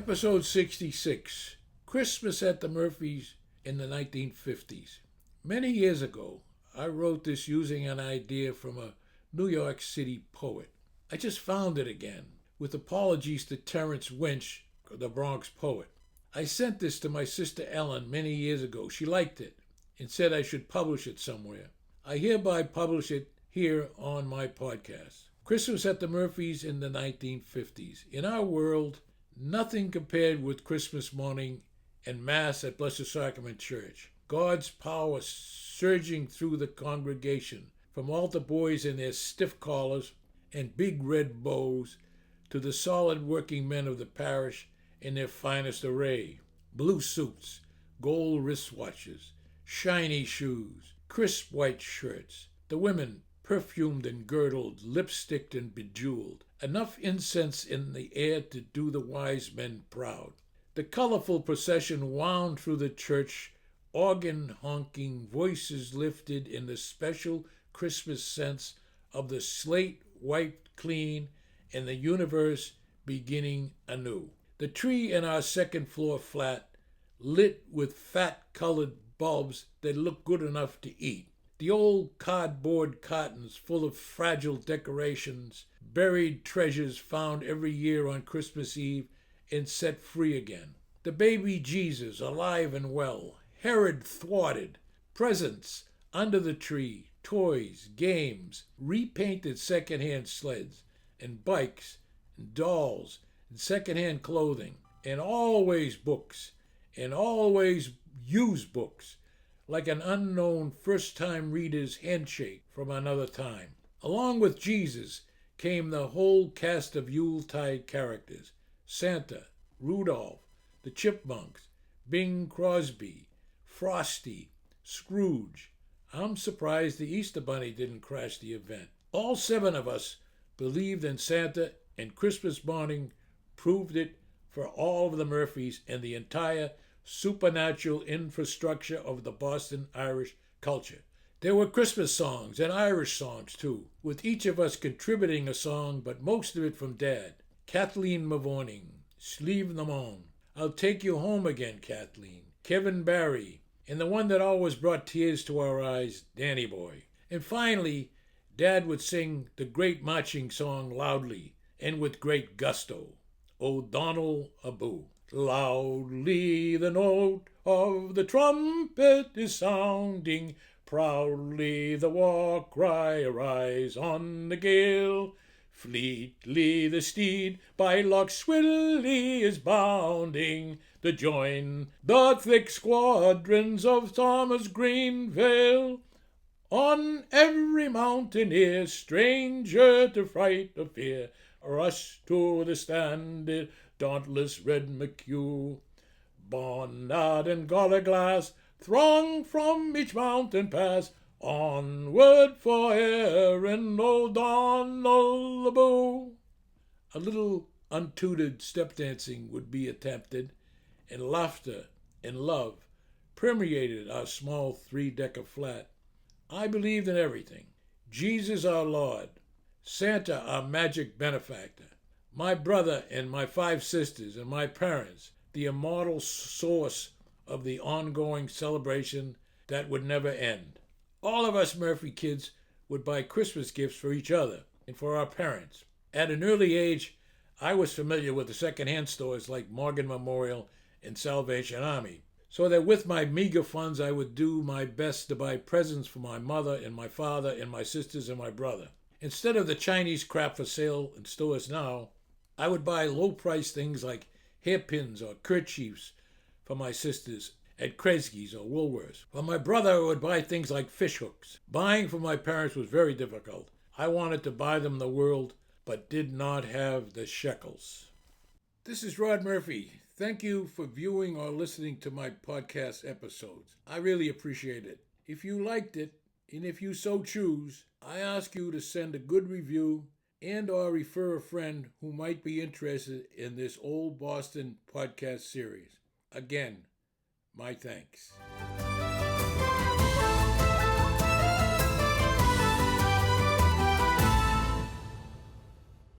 Episode 66, Christmas at the Murphys in the 1950s. Many years ago, I wrote this using an idea from a New York City poet. I just found it again, with apologies to Terence Winch, the Bronx poet. I sent this to my sister Ellen many years ago. She liked it and said I should publish it somewhere. I hereby publish it here on my podcast. Christmas at the Murphys in the 1950s. In our world, nothing compared with Christmas morning and Mass at Blessed Sacrament Church. God's power surging through the congregation, from altar boys in their stiff collars and big red bows to the solid working men of the parish in their finest array. Blue suits, gold wristwatches, shiny shoes, crisp white shirts. The women perfumed and girdled, lipsticked and bejeweled. Enough incense in the air to do the wise men proud. The colorful procession wound through the church, organ honking, voices lifted in the special Christmas sense of the slate wiped clean and the universe beginning anew. The tree in our second floor flat, lit with fat-colored bulbs that looked good enough to eat. The old cardboard cottons full of fragile decorations, buried treasures found every year on Christmas Eve and set free again. The baby Jesus, alive and well, Herod thwarted, presents under the tree, toys, games, repainted secondhand sleds, and bikes, and dolls, and secondhand clothing, and always books, and always used books, like an unknown first-time reader's handshake from another time. Along with Jesus came the whole cast of Yuletide characters: Santa, Rudolph, the Chipmunks, Bing Crosby, Frosty, Scrooge. I'm surprised the Easter Bunny didn't crash the event. All 7 of us believed in Santa, and Christmas morning proved it for all of the Murphys and the entire supernatural infrastructure of the Boston Irish culture. There were Christmas songs and Irish songs too, with each of us contributing a song, but most of it from Dad. Kathleen Mavourning, Slieve Namon, I'll Take You Home Again, Kathleen, Kevin Barry, and the one that always brought tears to our eyes, Danny Boy. And finally, Dad would sing the great marching song loudly and with great gusto, O'Donnell Aboo. Loudly the note of the trumpet is sounding, proudly the war cry arise on the gale. Fleetly the steed by Loch Swilly is bounding, to join the thick squadrons of Thomas Greenvale. On every mountaineer, stranger to fright or fear, rush to the standard, dauntless Red McHugh. Barnard and Galaglass throng from each mountain pass, onward for Erin O'Donnell Aboo. A little untutored step dancing would be attempted, and laughter and love permeated our small 3-decker flat. I believed in everything. Jesus our Lord, Santa our magic benefactor, my brother and my 5 sisters and my parents, the immortal source of the ongoing celebration that would never end. All of us Murphy kids would buy Christmas gifts for each other and for our parents. At an early age, I was familiar with the secondhand stores like Morgan Memorial and Salvation Army, so that with my meager funds I would do my best to buy presents for my mother and my father and my sisters and my brother. Instead of the Chinese crap for sale in stores now, I would buy low-priced things like hairpins or kerchiefs for my sisters at Kresge's or Woolworths. For my brother, I would buy things like fish hooks. Buying for my parents was very difficult. I wanted to buy them the world, but did not have the shekels. This is Rod Murphy. Thank you for viewing or listening to my podcast episodes. I really appreciate it. If you liked it, and if you so choose, I ask you to send a good review and or refer a friend who might be interested in this old Boston podcast series. Again, my thanks.